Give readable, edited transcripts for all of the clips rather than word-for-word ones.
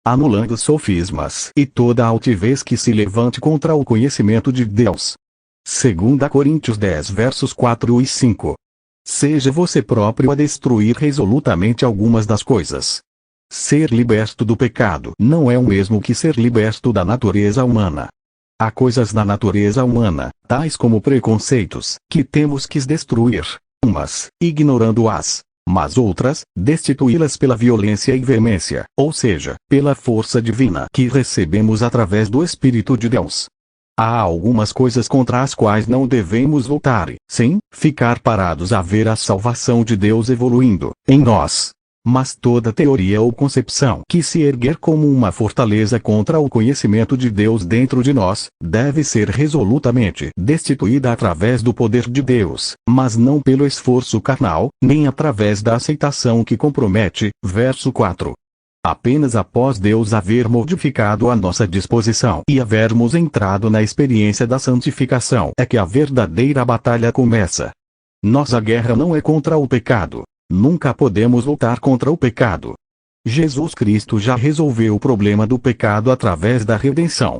anulando sofismas e toda altivez que se levante contra o conhecimento de Deus. 2 Coríntios 10 versos 4 e 5. Seja você próprio a destruir resolutamente algumas das coisas. Ser liberto do pecado não é o mesmo que ser liberto da natureza humana. Há coisas na natureza humana, tais como preconceitos, que temos que destruir, umas, ignorando-as, mas outras, destituí-las pela violência e veemência, ou seja, pela força divina que recebemos através do Espírito de Deus. Há algumas coisas contra as quais não devemos lutar, sim, ficar parados a ver a salvação de Deus evoluindo em nós. Mas toda teoria ou concepção que se erguer como uma fortaleza contra o conhecimento de Deus dentro de nós, deve ser resolutamente destituída através do poder de Deus, mas não pelo esforço carnal, nem através da aceitação que compromete. Verso 4. Apenas após Deus haver modificado a nossa disposição e havermos entrado na experiência da santificação é que a verdadeira batalha começa. Nossa guerra não é contra o pecado. Nunca podemos lutar contra o pecado. Jesus Cristo já resolveu o problema do pecado através da redenção.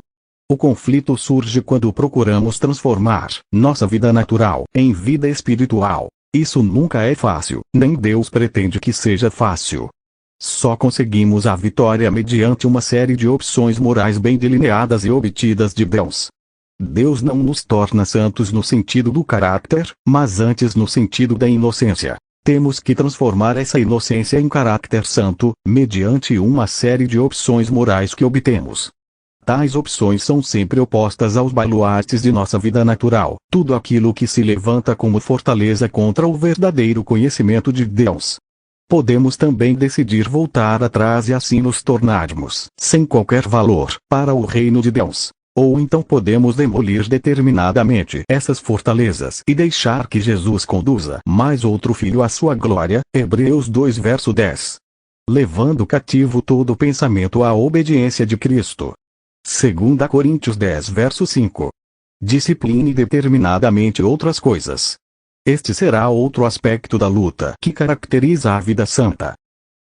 O conflito surge quando procuramos transformar nossa vida natural em vida espiritual. Isso nunca é fácil, nem Deus pretende que seja fácil. Só conseguimos a vitória mediante uma série de opções morais bem delineadas e obtidas de Deus. Deus não nos torna santos no sentido do caráter, mas antes no sentido da inocência. Temos que transformar essa inocência em caráter santo, mediante uma série de opções morais que obtemos. Tais opções são sempre opostas aos baluartes de nossa vida natural, tudo aquilo que se levanta como fortaleza contra o verdadeiro conhecimento de Deus. Podemos também decidir voltar atrás e assim nos tornarmos, sem qualquer valor, para o reino de Deus. Ou então podemos demolir determinadamente essas fortalezas e deixar que Jesus conduza mais outro filho à sua glória. Hebreus 2 verso 10. Levando cativo todo pensamento à obediência de Cristo. 2 Coríntios 10 verso 5. Discipline determinadamente outras coisas. Este será outro aspecto da luta que caracteriza a vida santa.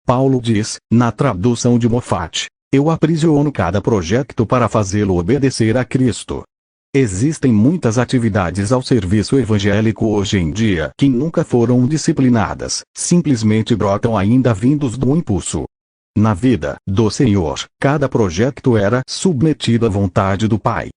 Paulo diz, na tradução de Moffat: eu aprisiono cada projeto para fazê-lo obedecer a Cristo. Existem muitas atividades ao serviço evangélico hoje em dia que nunca foram disciplinadas, simplesmente brotam ainda vindos do impulso. Na vida do Senhor, cada projeto era submetido à vontade do Pai.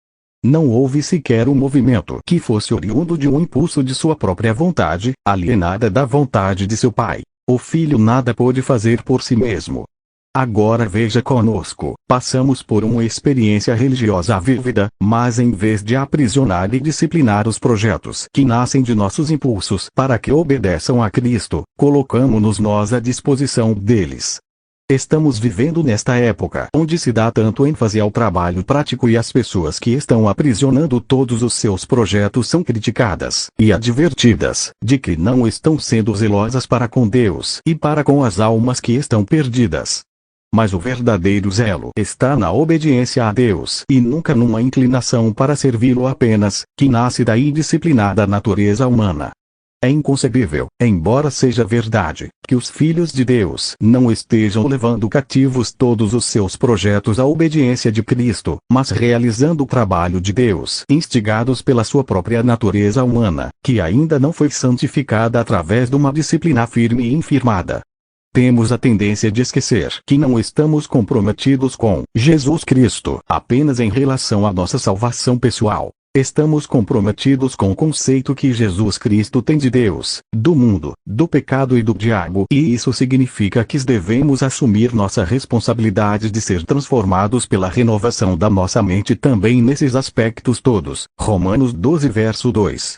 Não houve sequer um movimento que fosse oriundo de um impulso de sua própria vontade, alienada da vontade de seu Pai. O Filho nada pôde fazer por si mesmo. Agora veja conosco, passamos por uma experiência religiosa vívida, mas em vez de aprisionar e disciplinar os projetos que nascem de nossos impulsos para que obedeçam a Cristo, colocamos-nos nós à disposição deles. Estamos vivendo nesta época onde se dá tanto ênfase ao trabalho prático e as pessoas que estão aprisionando todos os seus projetos são criticadas e advertidas de que não estão sendo zelosas para com Deus e para com as almas que estão perdidas. Mas o verdadeiro zelo está na obediência a Deus e nunca numa inclinação para servi-lo apenas, que nasce da indisciplinada natureza humana. É inconcebível, embora seja verdade, que os filhos de Deus não estejam levando cativos todos os seus projetos à obediência de Cristo, mas realizando o trabalho de Deus, instigados pela sua própria natureza humana, que ainda não foi santificada através de uma disciplina firme e infirmada. Temos a tendência de esquecer que não estamos comprometidos com Jesus Cristo apenas em relação à nossa salvação pessoal. Estamos comprometidos com o conceito que Jesus Cristo tem de Deus, do mundo, do pecado e do diabo, e isso significa que devemos assumir nossa responsabilidade de ser transformados pela renovação da nossa mente também nesses aspectos todos. Romanos 12 verso 2.